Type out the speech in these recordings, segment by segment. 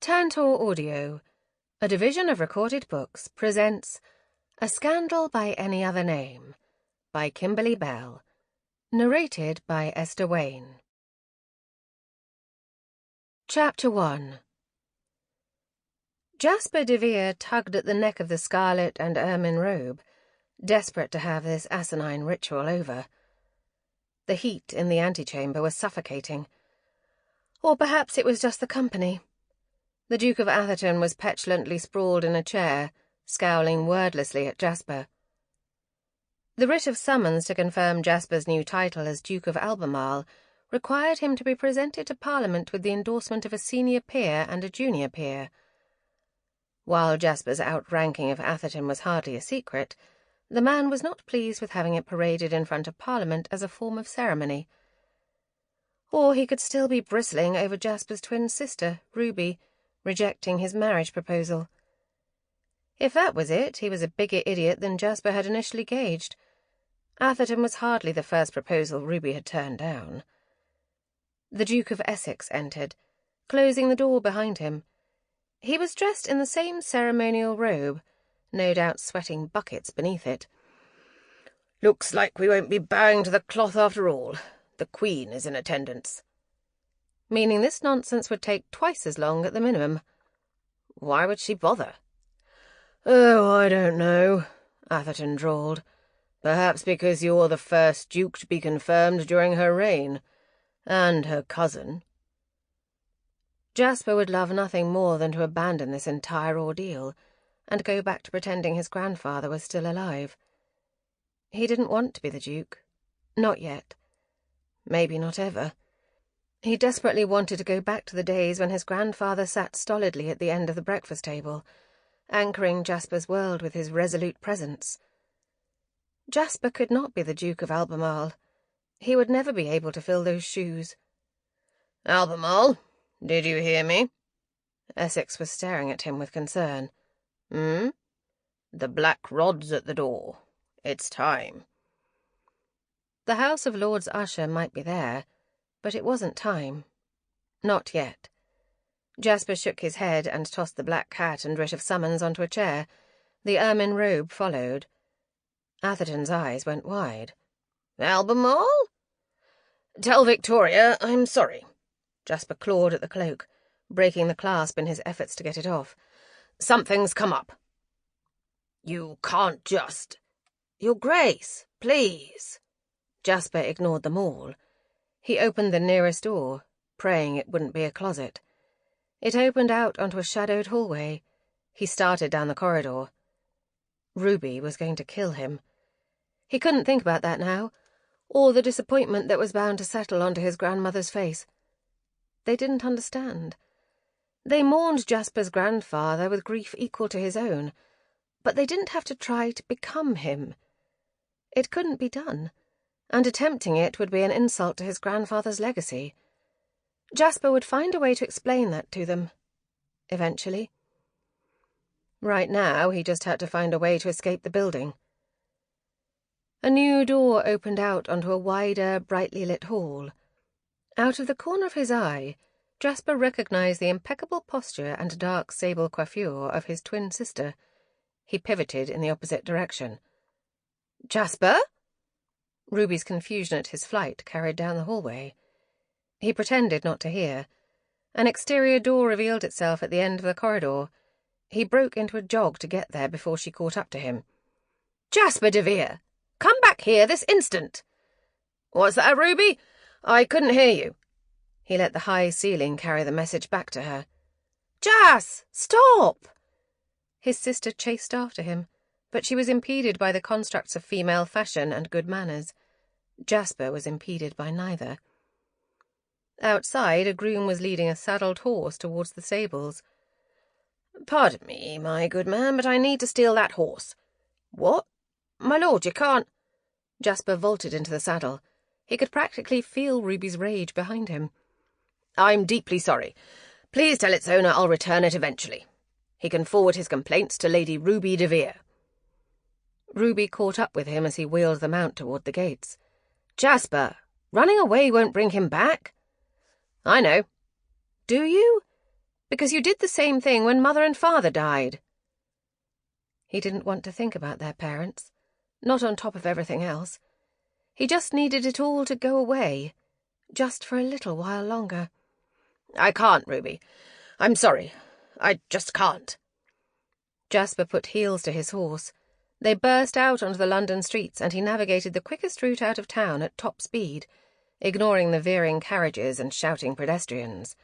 Tantor Audio, a division of Recorded Books, presents A Scandal by Any Other Name by Kimberly Bell, narrated by Esther Wane. Chapter 1. Jasper DeVere tugged at the neck of the scarlet and ermine robe, desperate to have this asinine ritual over. The heat in the antechamber was suffocating. Or perhaps it was just the company. The Duke of Atherton was petulantly sprawled in a chair, scowling wordlessly at Jasper. The writ of summons to confirm Jasper's new title as Duke of Albemarle required him to be presented to Parliament with the endorsement of a senior peer and a junior peer. While Jasper's outranking of Atherton was hardly a secret, the man was not pleased with having it paraded in front of Parliament as a form of ceremony. Or he could still be bristling over Jasper's twin sister, Ruby, rejecting his marriage proposal. If that was it, he was a bigger idiot than Jasper had initially gauged. Atherton was hardly the first proposal Ruby had turned down. The Duke of Essex entered, closing the door behind him. He was dressed in the same ceremonial robe, no doubt sweating buckets beneath it. "Looks like we won't be bowing to the cloth after all. The Queen is in attendance." Meaning this nonsense would take twice as long at the minimum. Why would she bother? "Oh, I don't know," Atherton drawled. "Perhaps because you're the first Duke to be confirmed during her reign. And her cousin." Jasper would love nothing more than to abandon this entire ordeal and go back to pretending his grandfather was still alive. He didn't want to be the Duke. Not yet. Maybe not ever. He desperately wanted to go back to the days when his grandfather sat stolidly at the end of the breakfast table, anchoring Jasper's world with his resolute presence. Jasper could not be the Duke of Albemarle. He would never be able to fill those shoes. "Albemarle, did you hear me?" Essex was staring at him with concern. "Hmm? The black rod's at the door. It's time." The House of Lords usher might be there, but it wasn't time. Not yet. Jasper shook his head and tossed the black hat and writ of summons onto a chair. The ermine robe followed. Atherton's eyes went wide. "Albemarle?" "Tell Victoria I'm sorry." Jasper clawed at the cloak, breaking the clasp in his efforts to get it off. "Something's come up." "You can't just—" "Your Grace, please." Jasper ignored them all. He opened the nearest door, praying it wouldn't be a closet. It opened out onto a shadowed hallway. He started down the corridor. Ruby was going to kill him. He couldn't think about that now, or the disappointment that was bound to settle onto his grandmother's face. They didn't understand. They mourned Jasper's grandfather with grief equal to his own, but they didn't have to try to become him. It couldn't be done, and attempting it would be an insult to his grandfather's legacy. Jasper would find a way to explain that to them, eventually. Right now, he just had to find a way to escape the building. A new door opened out onto a wider, brightly lit hall. Out of the corner of his eye, Jasper recognized the impeccable posture and dark sable coiffure of his twin sister. He pivoted in the opposite direction. "Jasper?" Ruby's confusion at his flight carried down the hallway. He pretended not to hear. An exterior door revealed itself at the end of the corridor. He broke into a jog to get there before she caught up to him. "Jasper DeVere! Come back here this instant!" "What's that, Ruby? I couldn't hear you." He let the high ceiling carry the message back to her. "Jas! Stop!" His sister chased after him, but she was impeded by the constructs of female fashion and good manners. Jasper was impeded by neither. Outside, a groom was leading a saddled horse towards the stables. "Pardon me, my good man, but I need to steal that horse." "What? My lord, you can't—" Jasper vaulted into the saddle. He could practically feel Ruby's rage behind him. "I'm deeply sorry. Please tell its owner I'll return it eventually. He can forward his complaints to Lady Ruby DeVere." Ruby caught up with him as he wheeled the mount toward the gates. "Jasper, running away won't bring him back." "I know." "Do you?" Because you did the same thing when Mother and Father died. He didn't want to think about their parents, not on top of everything else. He just needed it all to go away, just for a little while longer. I can't, Ruby. I'm sorry. I just can't. Jasper put heels to his horse. They burst out onto the London streets, and he navigated the quickest route out of town at top speed, ignoring the veering carriages and shouting pedestrians.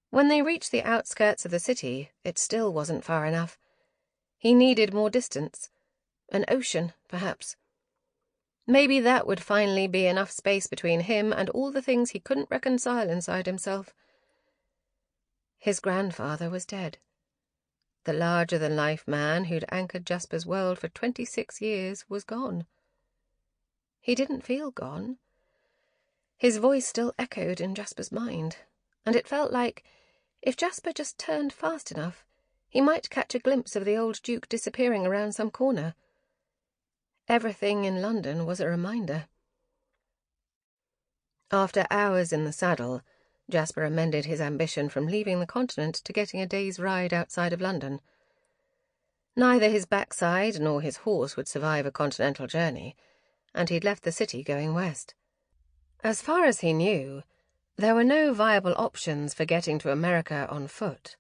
When they reached the outskirts of the city, it still wasn't far enough. He needed more distance. An ocean, perhaps. Maybe that would finally be enough space between him and all the things he couldn't reconcile inside himself. His grandfather was dead. The larger-than-life man who'd anchored Jasper's world for 26 years was gone. He didn't feel gone. His voice still echoed in Jasper's mind, and it felt like, if Jasper just turned fast enough, he might catch a glimpse of the old Duke disappearing around some corner. Everything in London was a reminder. After hours in the saddle, Jasper amended his ambition from leaving the continent to getting a day's ride outside of London. Neither his backside nor his horse would survive a continental journey, and he'd left the city going west. As far as he knew, there were no viable options for getting to America on foot.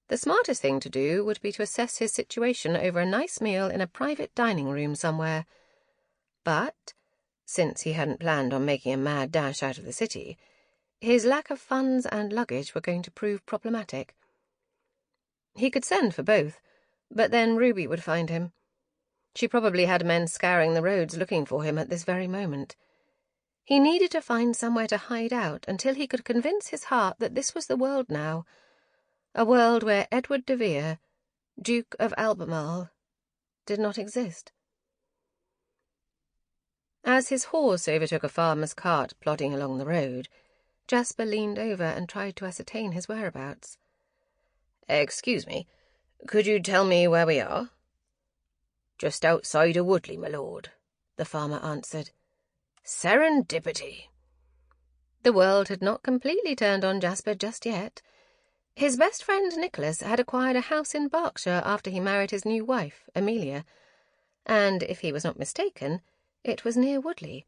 The smartest thing to do would be to assess his situation over a nice meal in a private dining room somewhere. But, since he hadn't planned on making a mad dash out of the city, his lack of funds and luggage were going to prove problematic. He could send for both, but then Ruby would find him. She probably had men scouring the roads looking for him at this very moment. He needed to find somewhere to hide out until he could convince his heart that this was the world now, a world where Edward DeVere, Duke of Albemarle, did not exist. As his horse overtook a farmer's cart plodding along the road, Jasper leaned over and tried to ascertain his whereabouts. "Excuse me, could you tell me where we are?" "Just outside of Woodley, my lord," the farmer answered. "Serendipity." The world had not completely turned on Jasper just yet. His best friend Nicholas had acquired a house in Berkshire after he married his new wife, Amelia, and, if he was not mistaken, it was near Woodley.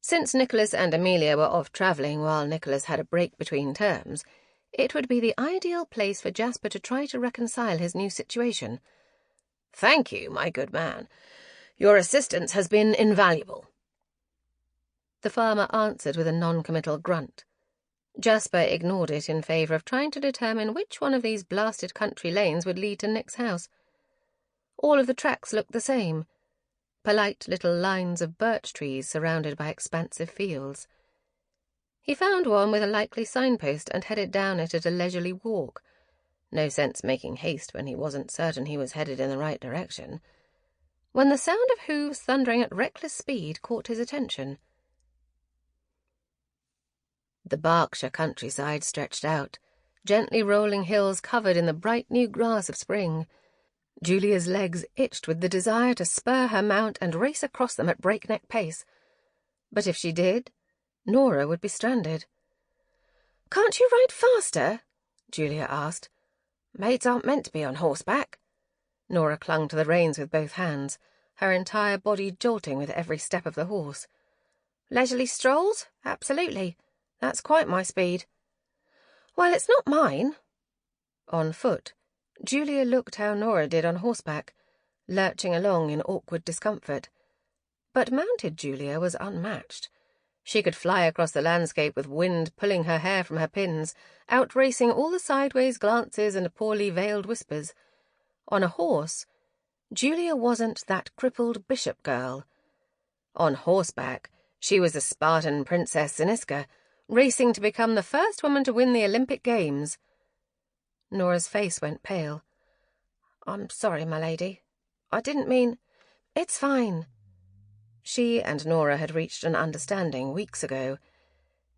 Since Nicholas and Amelia were off travelling while Nicholas had a break between terms, it would be the ideal place for Jasper to try to reconcile his new situation. "Thank you, my good man. Your assistance has been invaluable." The farmer answered with a non-committal grunt. Jasper ignored it in favour of trying to determine which one of these blasted country lanes would lead to Nick's house. All of the tracks looked the same. Polite little lines of birch trees surrounded by expansive fields. He found one with a likely signpost and headed down it at a leisurely walk. No sense making haste when he wasn't certain he was headed in the right direction. When the sound of hooves thundering at reckless speed caught his attention. The Berkshire countryside stretched out, gently rolling hills covered in the bright new grass of spring. Julia's legs itched with the desire to spur her mount and race across them at breakneck pace. But if she did, Nora would be stranded. "Can't you ride faster?" Julia asked. "Maids aren't meant to be on horseback." Nora clung to the reins with both hands, her entire body jolting with every step of the horse. "Leisurely strolls? Absolutely. That's quite my speed." "Well, it's not mine." On foot, Julia looked how Nora did on horseback, lurching along in awkward discomfort. But mounted Julia was unmatched. She could fly across the landscape with wind pulling her hair from her pins, outracing all the sideways glances and poorly veiled whispers. On a horse, Julia wasn't that crippled bishop girl. On horseback, she was a Spartan Princess Siniska, racing to become the first woman to win the Olympic Games. Nora's face went pale. "I'm sorry, my lady. I didn't mean—" "It's fine." She and Nora had reached an understanding weeks ago.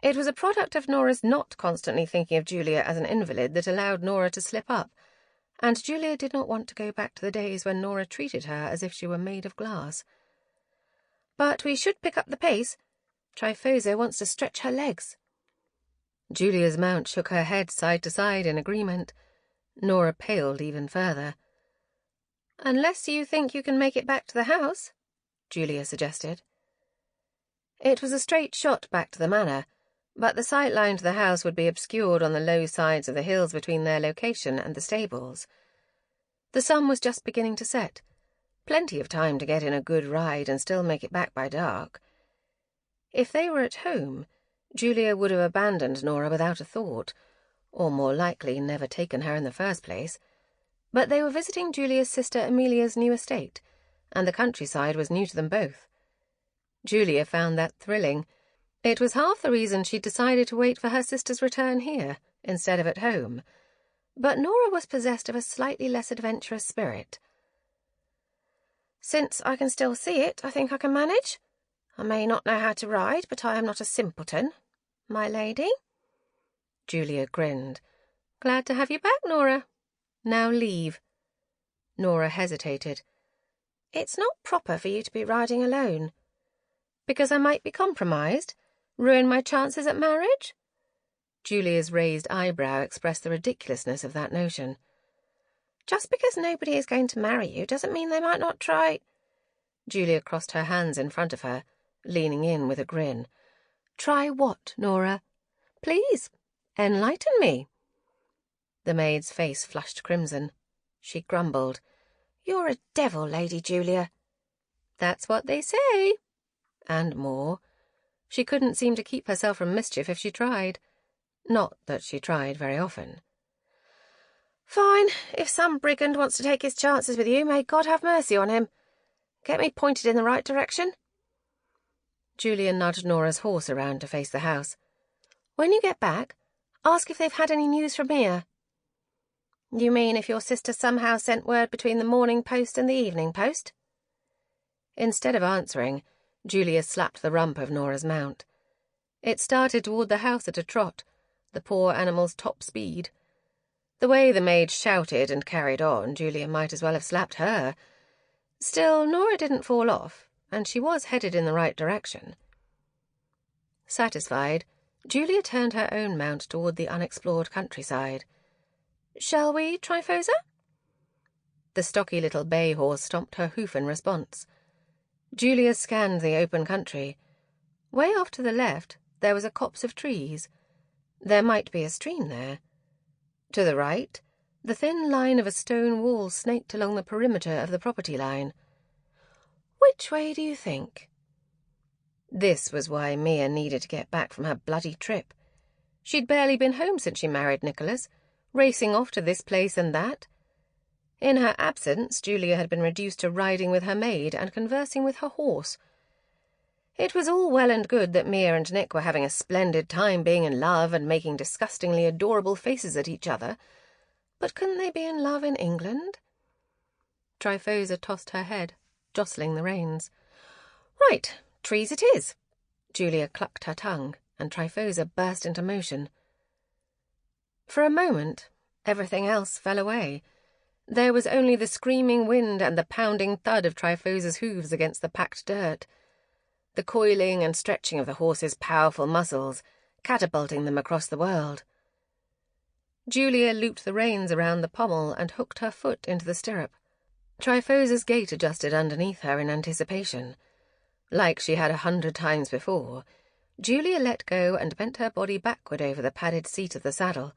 It was a product of Nora's not constantly thinking of Julia as an invalid that allowed Nora to slip up, and Julia did not want to go back to the days when Nora treated her as if she were made of glass. "But we should pick up the pace. Tryphosa wants to stretch her legs." Julia's mount shook her head side to side in agreement. Nora paled even further. "Unless you think you can make it back to the house," Julia suggested. It was a straight shot back to the manor, but the sight line to the house would be obscured on the low sides of the hills between their location and the stables. The sun was just beginning to set. Plenty of time to get in a good ride and still make it back by dark. If they were at home, Julia would have abandoned Nora without a thought, or more likely never taken her in the first place. But they were visiting Julia's sister Amelia's new estate, and the countryside was new to them both. Julia found that thrilling. It was half the reason she'd decided to wait for her sister's return here, instead of at home. But Nora was possessed of a slightly less adventurous spirit. "Since I can still see it, I think I can manage. I may not know how to ride, but I am not a simpleton, my lady." Julia grinned. "Glad to have you back, Nora. Now leave." Nora hesitated. "It's not proper for you to be riding alone." "Because I might be compromised? Ruin my chances at marriage?" Julia's raised eyebrow expressed the ridiculousness of that notion. "Just because nobody is going to marry you doesn't mean they might not try—" Julia crossed her hands in front of her, leaning in with a grin. "Try what, Nora? Please, enlighten me." The maid's face flushed crimson. She grumbled. "You're a devil, Lady Julia." "That's what they say." And more. She couldn't seem to keep herself from mischief if she tried. Not that she tried very often. "Fine. If some brigand wants to take his chances with you, may God have mercy on him. Get me pointed in the right direction." Julia nudged Nora's horse around to face the house. "When you get back, ask if they've had any news from Mia." "You mean if your sister somehow sent word between the morning post and the evening post?" Instead of answering, Julia slapped the rump of Nora's mount. It started toward the house at a trot, the poor animal's top speed. The way the maid shouted and carried on, Julia might as well have slapped her. Still, Nora didn't fall off, and she was headed in the right direction. Satisfied, Julia turned her own mount toward the unexplored countryside. "Shall we, Tryphosa?" The stocky little bay horse stomped her hoof in response. Julia scanned the open country. Way off to the left, there was a copse of trees. There might be a stream there. To the right, the thin line of a stone wall snaked along the perimeter of the property line. "Which way do you think?" This was why Mia needed to get back from her bloody trip. She'd barely been home since she married Nicholas, racing off to this place and that. In her absence, Julia had been reduced to riding with her maid and conversing with her horse. It was all well and good that Mia and Nick were having a splendid time being in love and making disgustingly adorable faces at each other, but couldn't they be in love in England? Tryphosa tossed her head, jostling the reins. "Right, trees it is." Julia clucked her tongue, and Tryphosa burst into motion. For a moment, everything else fell away. There was only the screaming wind and the pounding thud of Tryphosa's hooves against the packed dirt, the coiling and stretching of the horse's powerful muscles, catapulting them across the world. Julia looped the reins around the pommel and hooked her foot into the stirrup. Tryphosa's gait adjusted underneath her in anticipation. Like she had 100 times before, Julia let go and bent her body backward over the padded seat of the saddle.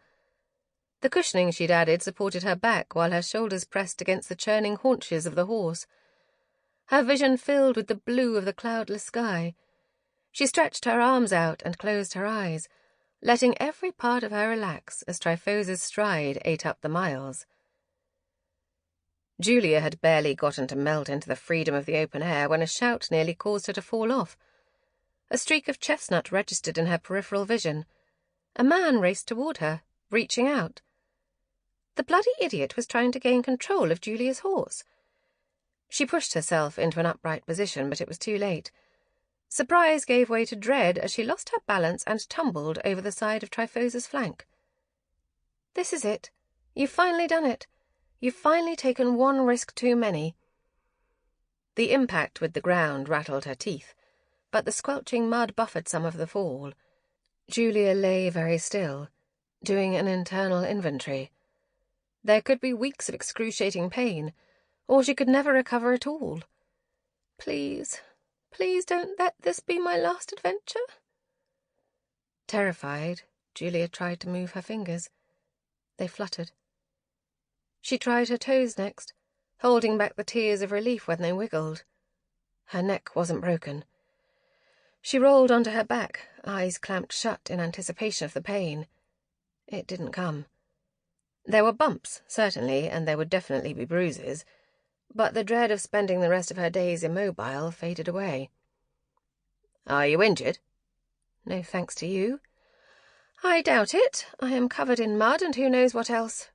The cushioning she'd added supported her back while her shoulders pressed against the churning haunches of the horse. Her vision filled with the blue of the cloudless sky. She stretched her arms out and closed her eyes, letting every part of her relax as Tryphosa's stride ate up the miles. Julia had barely gotten to melt into the freedom of the open air when a shout nearly caused her to fall off. A streak of chestnut registered in her peripheral vision. A man raced toward her, reaching out. The bloody idiot was trying to gain control of Julia's horse. She pushed herself into an upright position, but it was too late. Surprise gave way to dread as she lost her balance and tumbled over the side of Tryphosa's flank. "This is it. You've finally done it. You've finally taken one risk too many." The impact with the ground rattled her teeth, but the squelching mud buffered some of the fall. Julia lay very still, doing an internal inventory. There could be weeks of excruciating pain, or she could never recover at all. Please, please don't let this be my last adventure. Terrified, Julia tried to move her fingers. They fluttered. She tried her toes next, holding back the tears of relief when they wiggled. Her neck wasn't broken. She rolled onto her back, eyes clamped shut in anticipation of the pain. It didn't come. There were bumps, certainly, and there would definitely be bruises, but the dread of spending the rest of her days immobile faded away. "Are you injured?" "No thanks to you." "I doubt it. I am covered in mud and who knows what else.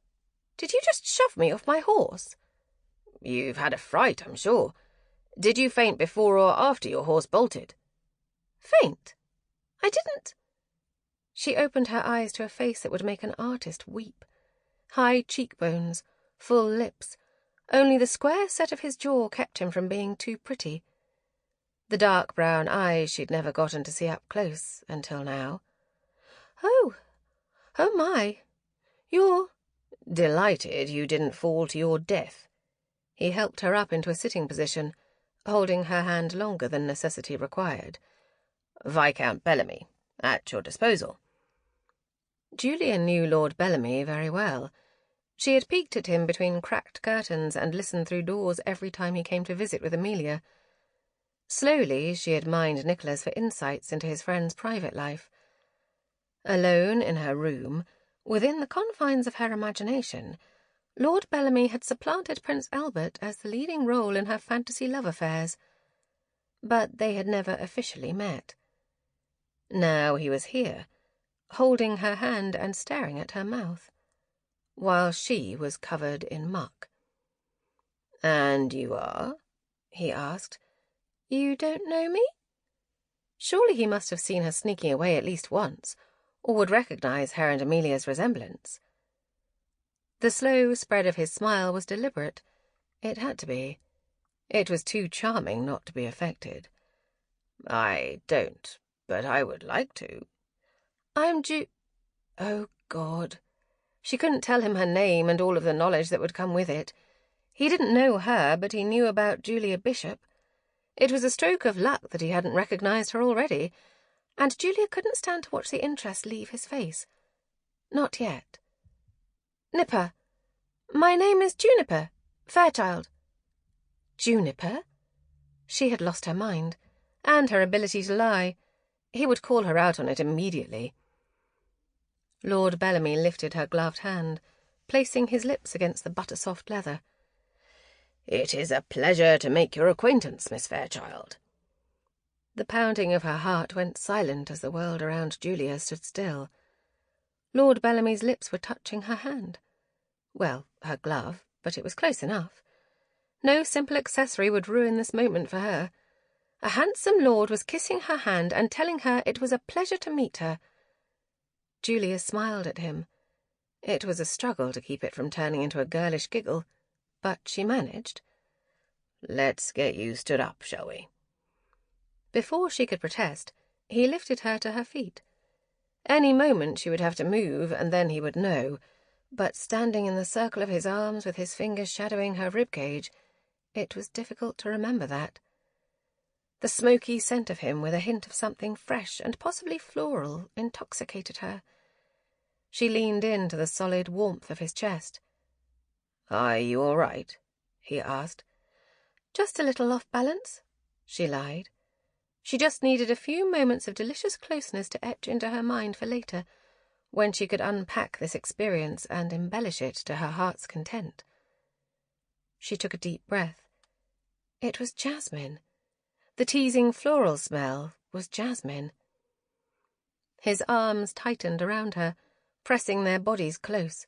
Did you just shove me off my horse?" "You've had a fright, I'm sure. Did you faint before or after your horse bolted?" "Faint? I didn't." She opened her eyes to a face that would make an artist weep. High cheekbones, full lips. Only the square set of his jaw kept him from being too pretty. The dark brown eyes she'd never gotten to see up close until now. Oh my. You're delighted you didn't fall to your death." He helped her up into a sitting position, holding her hand longer than necessity required. "Viscount Bellamy, at your disposal." Julia knew Lord Bellamy very well. She had peeked at him between cracked curtains and listened through doors every time he came to visit with Amelia. Slowly she had mined Nicholas for insights into his friend's private life. Alone in her room, within the confines of her imagination, Lord Bellamy had supplanted Prince Albert as the leading role in her fantasy love affairs. But they had never officially met. Now he was here, holding her hand and staring at her mouth, while she was covered in muck. "And you are?" he asked. "You don't know me?" Surely he must have seen her sneaking away at least once, or would recognize her and Amelia's resemblance. The slow spread of his smile was deliberate. It had to be. It was too charming not to be affected. "I don't, but I would like to." "I'm Oh, God. She couldn't tell him her name and all of the knowledge that would come with it. He didn't know her, but he knew about Julia Bishop. It was a stroke of luck that he hadn't recognized her already, and Julia couldn't stand to watch the interest leave his face. Not yet. "Nipper. My name is Juniper. Fairchild." Juniper? She had lost her mind, and her ability to lie. He would call her out on it immediately. Lord Bellamy lifted her gloved hand, placing his lips against the butter-soft leather. "It is a pleasure to make your acquaintance, Miss Fairchild." The pounding of her heart went silent as the world around Julia stood still. Lord Bellamy's lips were touching her hand. Well, her glove, but it was close enough. No simple accessory would ruin this moment for her. A handsome lord was kissing her hand and telling her it was a pleasure to meet her. Julia smiled at him. It was a struggle to keep it from turning into a girlish giggle, but she managed. "Let's get you stood up, shall we?" Before she could protest, he lifted her to her feet. Any moment she would have to move, and then he would know, but standing in the circle of his arms with his fingers shadowing her ribcage, it was difficult to remember that. The smoky scent of him with a hint of something fresh and possibly floral intoxicated her. She leaned into the solid warmth of his chest. "Are you all right?" he asked. "Just a little off balance," she lied. She just needed a few moments of delicious closeness to etch into her mind for later, when she could unpack this experience and embellish it to her heart's content. She took a deep breath. It was jasmine. The teasing floral smell was jasmine. His arms tightened around her, pressing their bodies close.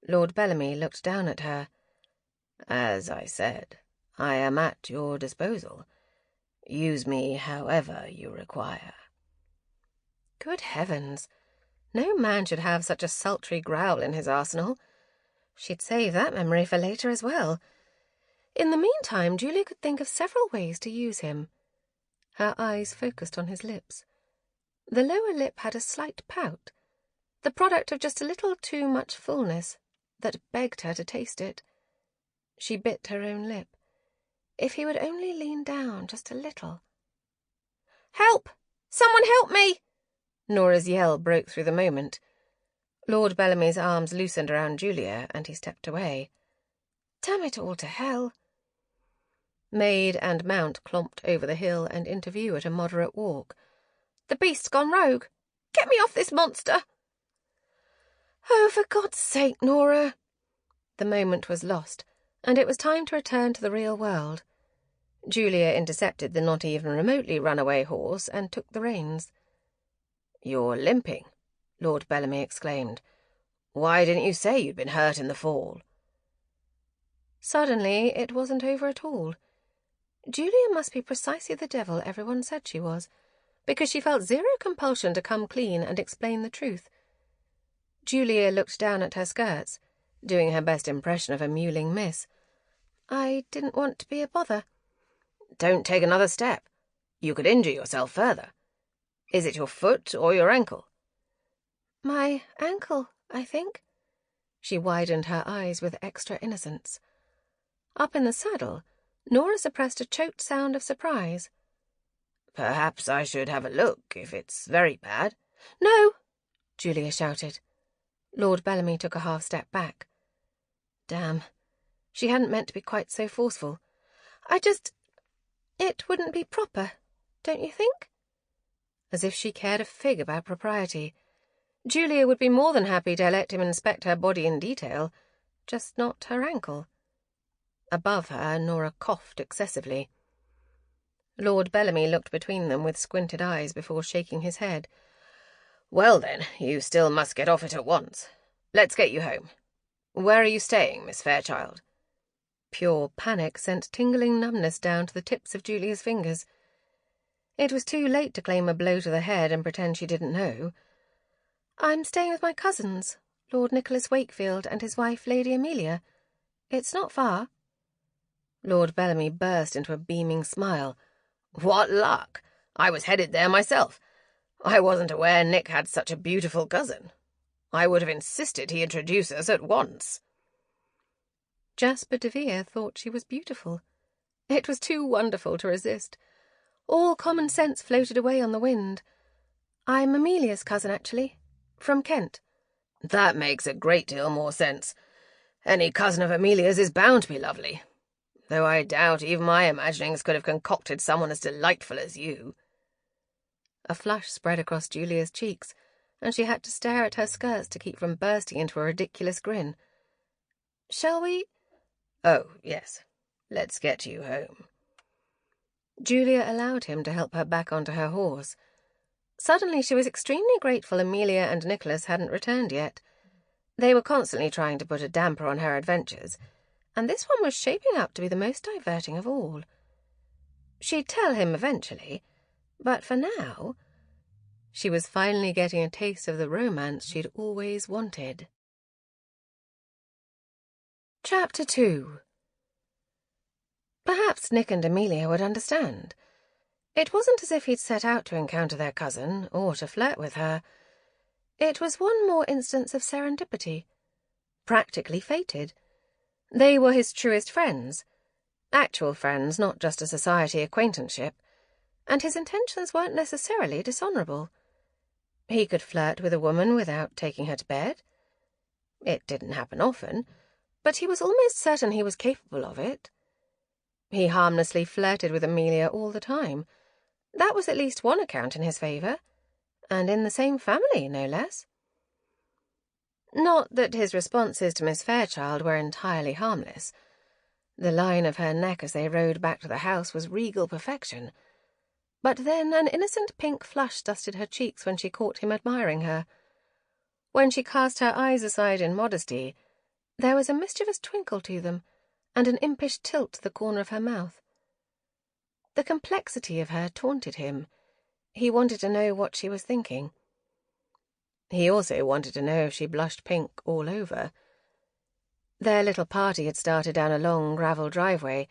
Lord Bellamy looked down at her. "As I said, I am at your disposal. Use me however you require." Good heavens! No man should have such a sultry growl in his arsenal. She'd save that memory for later as well. In the meantime, Julia could think of several ways to use him. Her eyes focused on his lips. The lower lip had a slight pout, the product of just a little too much fullness that begged her to taste it. She bit her own lip. If he would only lean down just a little. "Help! Someone help me!" Nora's yell broke through the moment. Lord Bellamy's arms loosened around Julia, and he stepped away. Damn it all to hell. Maid and mount clomped over the hill and into view at a moderate walk. "The beast's gone rogue! Get me off this monster!" "Oh, for God's sake, Nora!" The moment was lost, and it was time to return to the real world. Julia intercepted the not even remotely runaway horse and took the reins. "You're limping," Lord Bellamy exclaimed. "Why didn't you say you'd been hurt in the fall?" Suddenly, it wasn't over at all. Julia must be precisely the devil everyone said she was, because she felt zero compulsion to come clean and explain the truth. Julia looked down at her skirts, doing her best impression of a mewling miss. "I didn't want to be a bother." "Don't take another step. You could injure yourself further. Is it your foot or your ankle?" "My ankle, I think." She widened her eyes with extra innocence. Up in the saddle, Nora suppressed a choked sound of surprise. "Perhaps I should have a look, if it's very bad." "No!" Julia shouted. Lord Bellamy took a half-step back. Damn. She hadn't meant to be quite so forceful. It wouldn't be proper, don't you think?" As if she cared a fig about propriety. Julia would be more than happy to let him inspect her body in detail, just not her ankle. Above her, Nora coughed excessively. Lord Bellamy looked between them with squinted eyes before shaking his head. "Well, then, you still must get off it at once. Let's get you home. Where are you staying, Miss Fairchild?" Pure panic sent tingling numbness down to the tips of Julia's fingers. It was too late to claim a blow to the head and pretend she didn't know. "I'm staying with my cousins, Lord Nicholas Wakefield and his wife, Lady Amelia. It's not far." Lord Bellamy burst into a beaming smile. "What luck! I was headed there myself. I wasn't aware Nick had such a beautiful cousin. I would have insisted he introduce us at once." Jasper DeVere thought she was beautiful. It was too wonderful to resist. All common sense floated away on the wind. "I'm Amelia's cousin, actually. From Kent." "That makes a great deal more sense. Any cousin of Amelia's is bound to be lovely. Though I doubt even my imaginings could have concocted someone as delightful as you." A flush spread across Julia's cheeks, and she had to stare at her skirts to keep from bursting into a ridiculous grin. "Shall we—" "Oh, yes. Let's get you home." Julia allowed him to help her back onto her horse. Suddenly she was extremely grateful Amelia and Nicholas hadn't returned yet. They were constantly trying to put a damper on her adventures, and this one was shaping up to be the most diverting of all. She'd tell him eventually, but for now, she was finally getting a taste of the romance she'd always wanted. Chapter 2. Perhaps Nick and Amelia would understand. It wasn't as if he'd set out to encounter their cousin, or to flirt with her. It was one more instance of serendipity. Practically fated. They were his truest friends. Actual friends, not just a society acquaintanceship. And his intentions weren't necessarily dishonourable. He could flirt with a woman without taking her to bed. It didn't happen often, but he was almost certain he was capable of it. He harmlessly flirted with Amelia all the time. That was at least one account in his favour, and in the same family, no less. Not that his responses to Miss Fairchild were entirely harmless. The line of her neck as they rode back to the house was regal perfection. But then an innocent pink flush dusted her cheeks when she caught him admiring her. When she cast her eyes aside in modesty, there was a mischievous twinkle to them, and an impish tilt to the corner of her mouth. The complexity of her taunted him. He wanted to know what she was thinking. He also wanted to know if she blushed pink all over. Their little party had started down a long gravel driveway,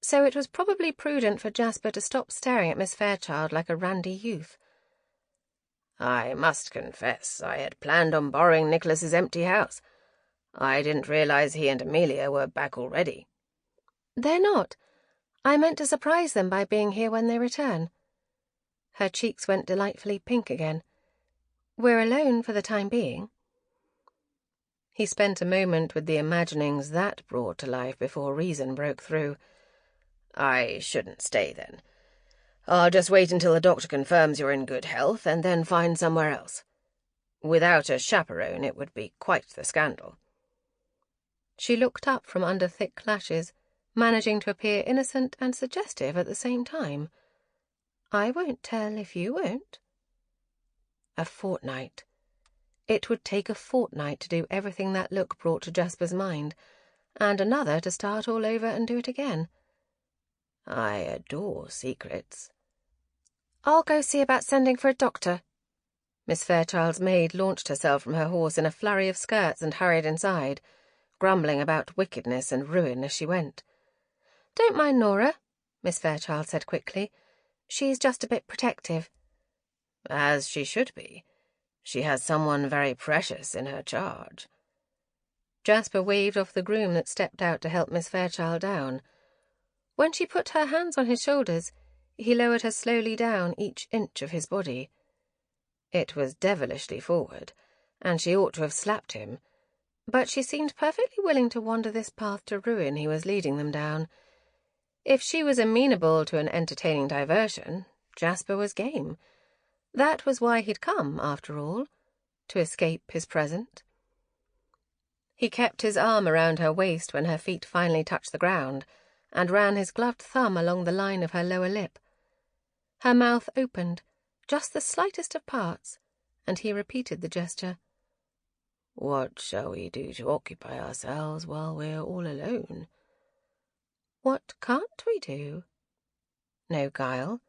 so it was probably prudent for Jasper to stop staring at Miss Fairchild like a randy youth. I must confess I had planned on borrowing Nicholas's empty house. I didn't realize he and Amelia were back already." "They're not. I meant to surprise them by being here when they return." Her cheeks went delightfully pink again. "We're alone for the time being." He spent a moment with the imaginings that brought to life before reason broke through. "I shouldn't stay, then. I'll just wait until the doctor confirms you're in good health and then find somewhere else. Without a chaperone, it would be quite the scandal." She looked up from under thick lashes, managing to appear innocent and suggestive at the same time. "I won't tell if you won't." A fortnight. It would take a fortnight to do everything that look brought to Jasper's mind, and another to start all over and do it again. I adore secrets. "I'll go see about sending for a doctor." Miss Fairchild's maid launched herself from her horse in a flurry of skirts and hurried inside, grumbling about wickedness and ruin as she went. "Don't mind Nora," Miss Fairchild said quickly. "She's just a bit protective." "As she should be. She has someone very precious in her charge." Jasper waved off the groom that stepped out to help Miss Fairchild down. When she put her hands on his shoulders, he lowered her slowly down each inch of his body. It was devilishly forward, and she ought to have slapped him, but she seemed perfectly willing to wander this path to ruin he was leading them down. If she was amenable to an entertaining diversion, Jasper was game. That was why he'd come, after all, to escape his present. He kept his arm around her waist when her feet finally touched the ground, and ran his gloved thumb along the line of her lower lip. Her mouth opened, just the slightest of parts, and he repeated the gesture. "What shall we do to occupy ourselves while we're all alone?" What can't we do? No guile,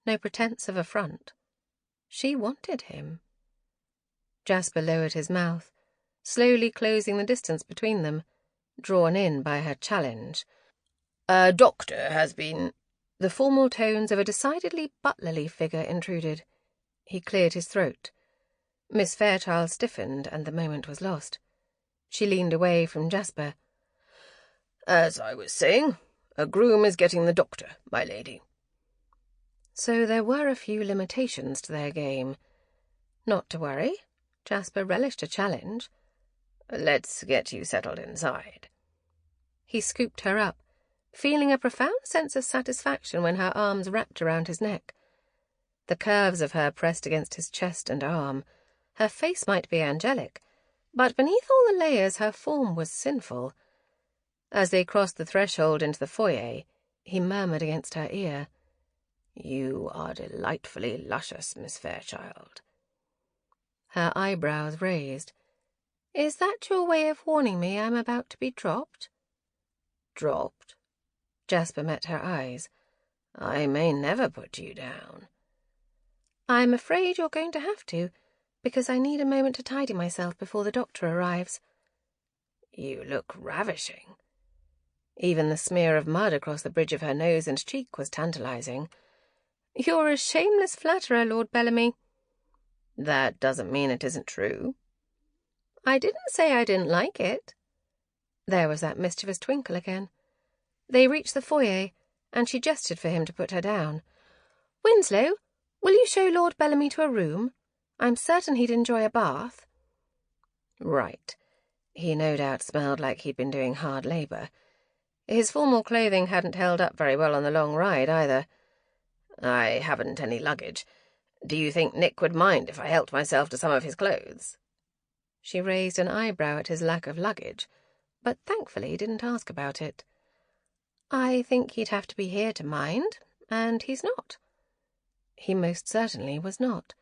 no pretense of affront. She wanted him. Jasper lowered his mouth, slowly closing the distance between them, drawn in by her challenge. "A doctor has been—" The formal tones of a decidedly butlerly figure intruded. He cleared his throat. Miss Fairchild stiffened, and the moment was lost. She leaned away from Jasper. "As I was saying, a groom is getting the doctor, my lady." So there were a few limitations to their game. Not to worry. Jasper relished a challenge. "Let's get you settled inside." He scooped her up, feeling a profound sense of satisfaction when her arms wrapped around his neck. The curves of her pressed against his chest and arm. Her face might be angelic, but beneath all the layers her form was sinful. As they crossed the threshold into the foyer, he murmured against her ear, "You are delightfully luscious, Miss Fairchild." Her eyebrows raised. "Is that your way of warning me I'm about to be dropped?" "Dropped?" Jasper met her eyes. "I may never put you down." "I'm afraid you're going to have to, because I need a moment to tidy myself before the doctor arrives." "You look ravishing." Even the smear of mud across the bridge of her nose and cheek was tantalizing. "You're a shameless flatterer, Lord Bellamy." "That doesn't mean it isn't true." "I didn't say I didn't like it." There was that mischievous twinkle again. They reached the foyer, and she gestured for him to put her down. "Winslow, will you show Lord Bellamy to a room? I'm certain he'd enjoy a bath." Right. He no doubt smelled like he'd been doing hard labor. His formal clothing hadn't held up very well on the long ride, either. "I haven't any luggage. Do you think Nick would mind if I helped myself to some of his clothes?" She raised an eyebrow at his lack of luggage, but thankfully didn't ask about it. "I think he'd have to be here to mind, and he's not." He most certainly was not.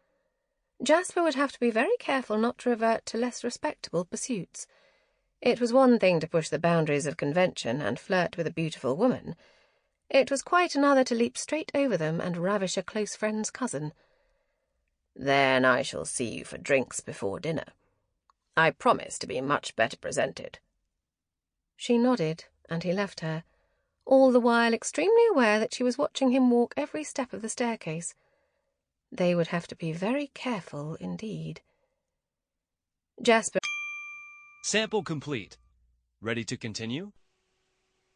Jasper would have to be very careful not to revert to less respectable pursuits. It was one thing to push the boundaries of convention and flirt with a beautiful woman. It was quite another to leap straight over them and ravish a close friend's cousin. "Then I shall see you for drinks before dinner. I promise to be much better presented." She nodded, and he left her, all the while extremely aware that she was watching him walk every step of the staircase. They would have to be very careful indeed. Jasper. Sample complete. Ready to continue?